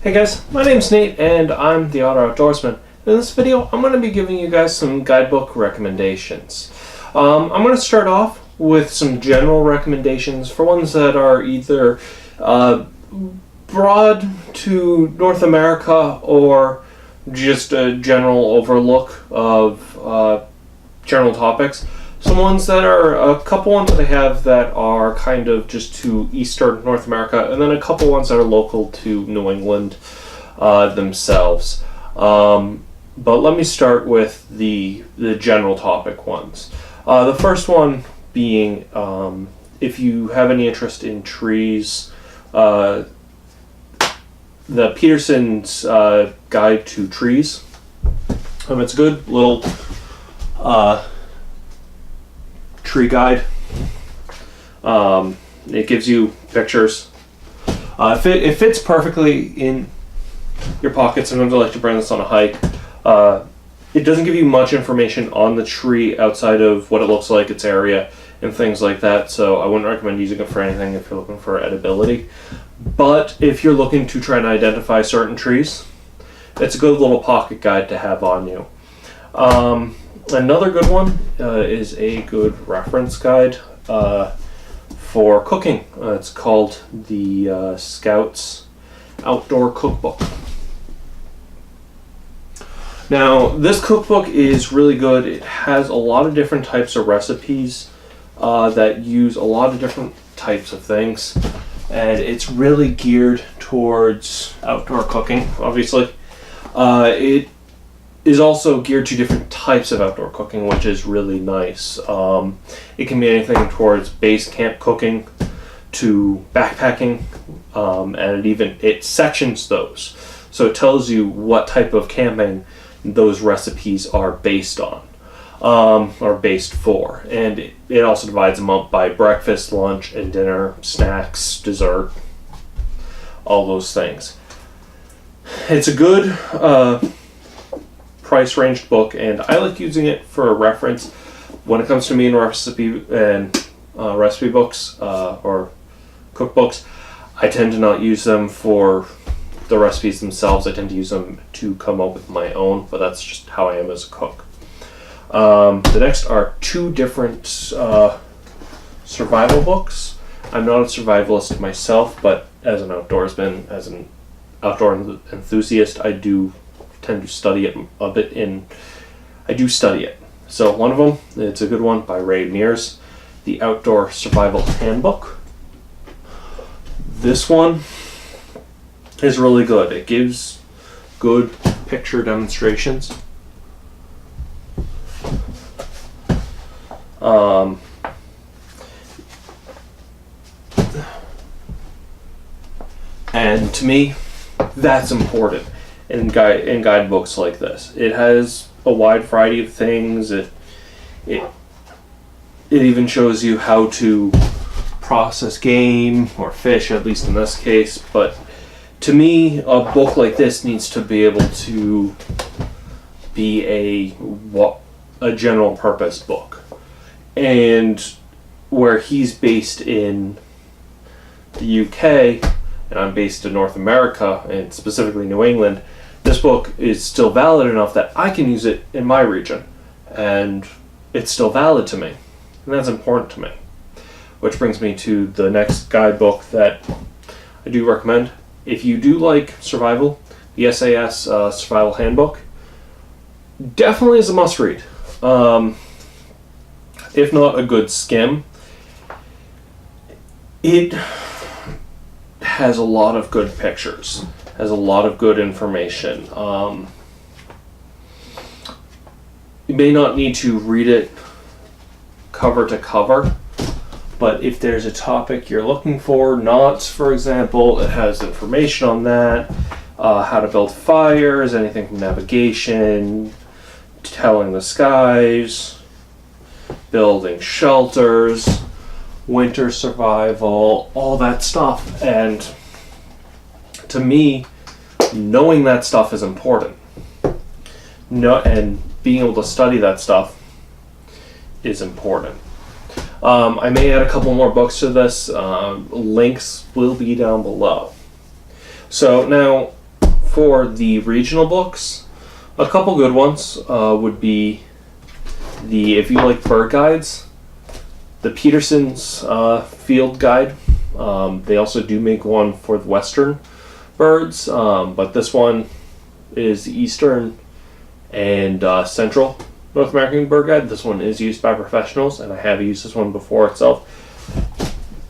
Hey guys, my name's Nate and I'm the Otter Outdoorsman. In this video, I'm going to be giving you guys some guidebook recommendations. I'm going to start off with some general recommendations for ones that are either broad to North America or just a general overlook of general topics. Some ones that are, a couple ones that I have that are kind of just to Eastern North America, and then a couple ones that are local to New England themselves. But let me start with the general topic ones. The first one being, if you have any interest in trees, the Peterson's Guide to Trees. It's a good little tree guide. It gives you pictures. It fits perfectly in your pocket. Sometimes I like to bring this on a hike. It doesn't give you much information on the tree outside of what it looks like, its area, and things like that, so I wouldn't recommend using it for anything if you're looking for edibility. But if you're looking to try and identify certain trees, it's a good little pocket guide to have on you. Another good one is a good reference guide for cooking. It's called the Scout's Outdoor Cookbook. Now, this cookbook is really good. It has a lot of different types of recipes that use a lot of different types of things, and it's really geared towards outdoor cooking, obviously. It is also geared to different types of outdoor cooking, which is really nice. It can be anything towards base camp cooking to backpacking, and it sections those. So it tells you what type of camping those recipes are based on, or based for. And it also divides them up by breakfast, lunch, and dinner, snacks, dessert, all those things. It's a good price ranged book, and I like using it for a reference when it comes to me and recipe books or cookbooks. I tend to not use them for the recipes themselves. I tend to use them to come up with my own, but that's just how I am as a cook. The next are two different survival books. I'm not a survivalist myself, but as an outdoorsman, as an outdoor enthusiast, I do tend to study it a bit. I do study it. So one of them, it's a good one by Ray Mears, The Outdoor Survival Handbook. This one is really good. It gives good picture demonstrations. And to me, that's important in guidebooks like this. It has a wide variety of things. It even shows you how to process game or fish, at least in this case. But to me, a book like this needs to be able to be a general purpose book. And where he's based in the UK and I'm based in North America, and specifically New England, this book is still valid enough that I can use it in my region, and it's still valid to me, and that's important to me. Which brings me to the next guidebook that I do recommend. If you do like survival, the SAS Survival Handbook definitely is a must-read. If not a good skim, it has a lot of good pictures, has a lot of good information. You may not need to read it cover to cover, but if there's a topic you're looking for, knots, for example, it has information on that, how to build fires, anything from navigation, telling the skies, building shelters, winter survival, all that stuff. And to me, knowing that stuff is important. And being able to study that stuff is important. I may add a couple more books to this. Links will be down below. So now, for the regional books, a couple good ones would be if you like bird guides, the Peterson's field guide. They also do make one for the western birds, but this one is the eastern and central North American bird guide. This one is used by professionals, and I have used this one before itself.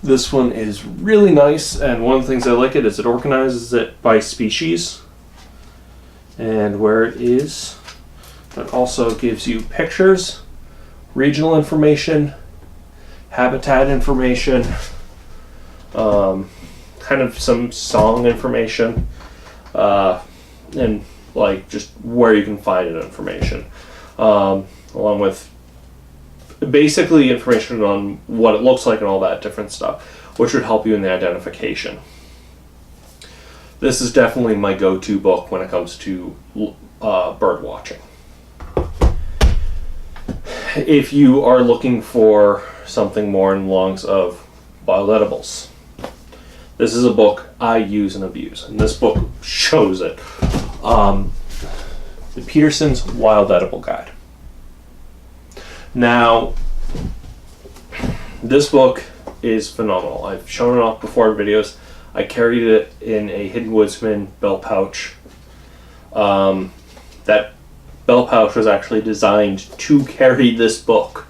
This one is really nice, and one of the things I like is it organizes it by species and where it is. It also gives you pictures, regional information, habitat information, kind of some song information, and like just where you can find it information, along with basically information on what it looks like and all that different stuff, which would help you in the identification. This is definitely my go-to book when it comes to bird watching. If you are looking for something more in the lines of wild edibles, this is a book I use and abuse, and this book shows it. The Peterson's Wild Edible Guide. Now, this book is phenomenal. I've shown it off before in videos. I carried it in a Hidden Woodsman belt pouch. That belt pouch was actually designed to carry this book.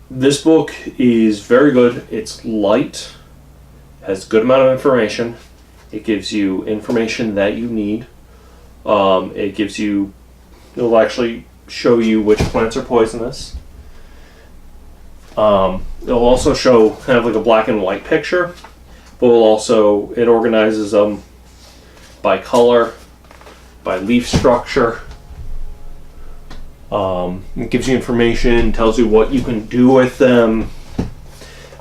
This book is very good. It's light, has a good amount of information. It gives you information that you need. It'll actually show you which plants are poisonous. It'll also show kind of like a black and white picture, but it organizes them by color, by leaf structure. It gives you information, tells you what you can do with them,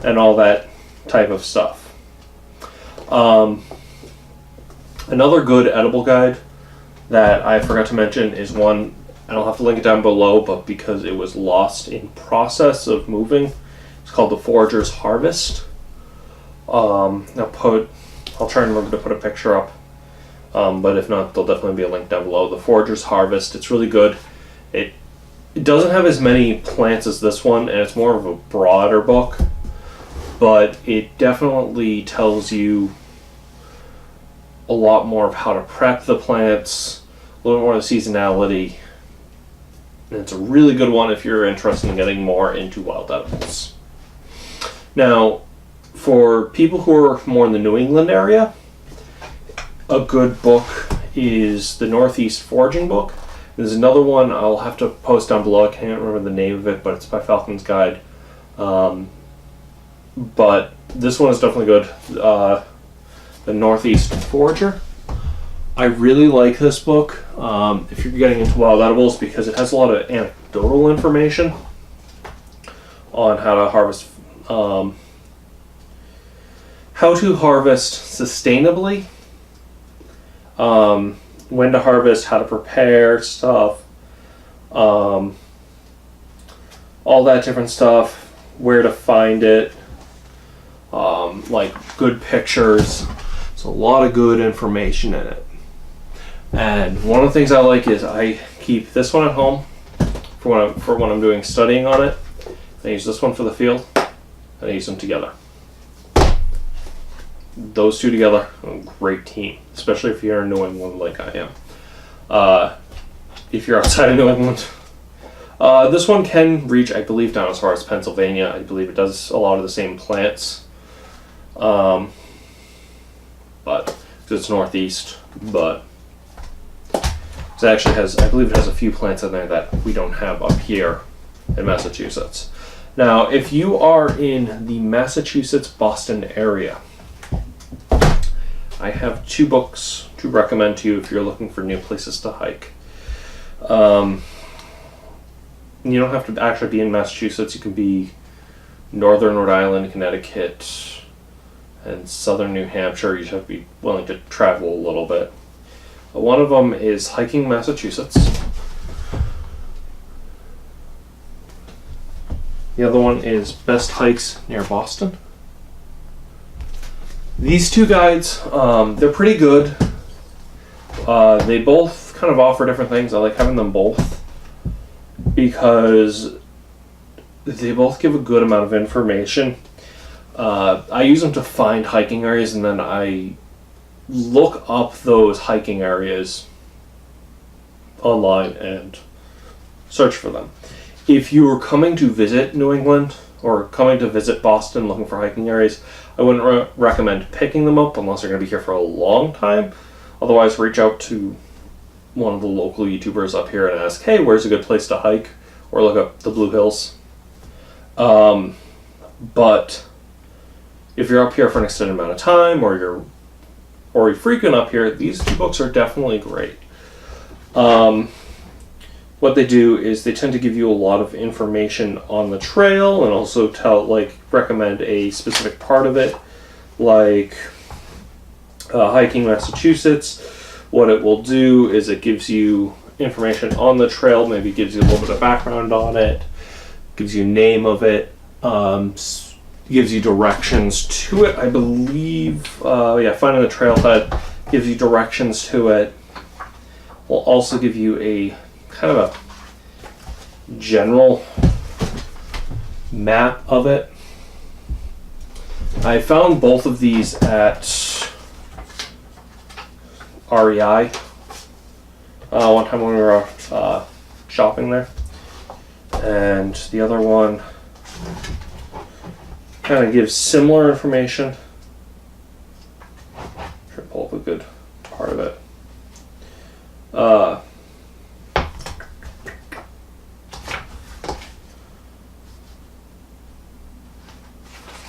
and all that type of stuff. Another good edible guide that I forgot to mention is one, and I'll have to link it down below, but because it was lost in process of moving, it's called The Forager's Harvest. I'll try and remember to put a picture up, but if not, there'll definitely be a link down below. The Forager's Harvest, it's really good. It doesn't have as many plants as this one, and it's more of a broader book, but it definitely tells you a lot more of how to prep the plants, a little more of the seasonality, and it's a really good one if you're interested in getting more into wild edibles. Now, for people who are more in the New England area, a good book is the Northeast Foraging Book. There's another one I'll have to post down below. I can't remember the name of it, but it's by Falcon's Guide. But this one is definitely good. The Northeast Forager. I really like this book if you're getting into wild edibles, because it has a lot of anecdotal information on how to harvest sustainably, when to harvest, how to prepare stuff, all that different stuff, where to find it, like good pictures. There's a lot of good information in it. And one of the things I like is I keep this one at home for when I'm doing studying on it. I use this one for the field, and I use them together. Those two together are a great team, especially if you're in New England like I am. If you're outside of New England, this one can reach, I believe, down as far as Pennsylvania. I believe it does a lot of the same plants, but it's northeast. But it actually has, I believe, it has a few plants in there that we don't have up here in Massachusetts. Now, if you are in the Massachusetts-Boston area, I have two books to recommend to you if you're looking for new places to hike. You don't have to actually be in Massachusetts. You can be northern Rhode Island, Connecticut, and southern New Hampshire. You just have to be willing to travel a little bit. One of them is Hiking Massachusetts. The other one is Best Hikes Near Boston. These two guides, they're pretty good. They both kind of offer different things. I like having them both because they both give a good amount of information. I use them to find hiking areas, and then I look up those hiking areas online and search for them. If you are coming to visit New England or coming to visit Boston looking for hiking areas, I wouldn't recommend picking them up unless you're going to be here for a long time. Otherwise, reach out to one of the local YouTubers up here and ask, hey, where's a good place to hike? Or look up the Blue Hills. But if you're up here for an extended amount of time, or you're frequent up here, these two books are definitely great. What they do is they tend to give you a lot of information on the trail, and also recommend a specific part of it, like hiking Massachusetts. What it will do is it gives you information on the trail, maybe gives you a little bit of background on it, gives you name of it, gives you directions to it. I believe, finding the trailhead gives you directions to it. Will also give you a kind of a general map of it. I found both of these at REI one time when we were shopping there, and the other one kind of gives similar information. Try to pull up a good part of it.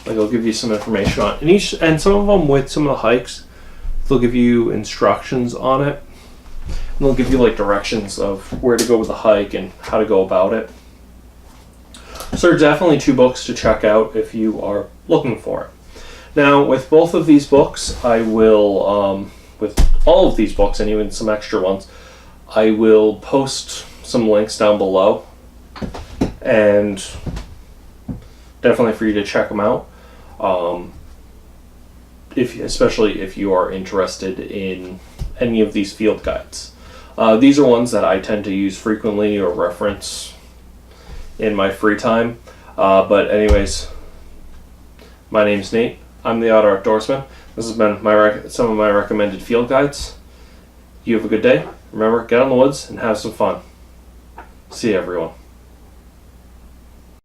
I'll give you some information on it. And some of them with some of the hikes, they'll give you instructions on it. And they'll give you directions of where to go with the hike and how to go about it. So there are definitely two books to check out if you are looking for it. Now, with both of these books, I will, with all of these books and even some extra ones, I will post some links down below, and definitely for you to check them out. Especially if you are interested in any of these field guides. These are ones that I tend to use frequently or reference in my free time. But anyways, my name's Nate. I'm the Otter Outdoorsman. This has been some of my recommended field guides. You have a good day. Remember, get out in the woods and have some fun. See you, everyone.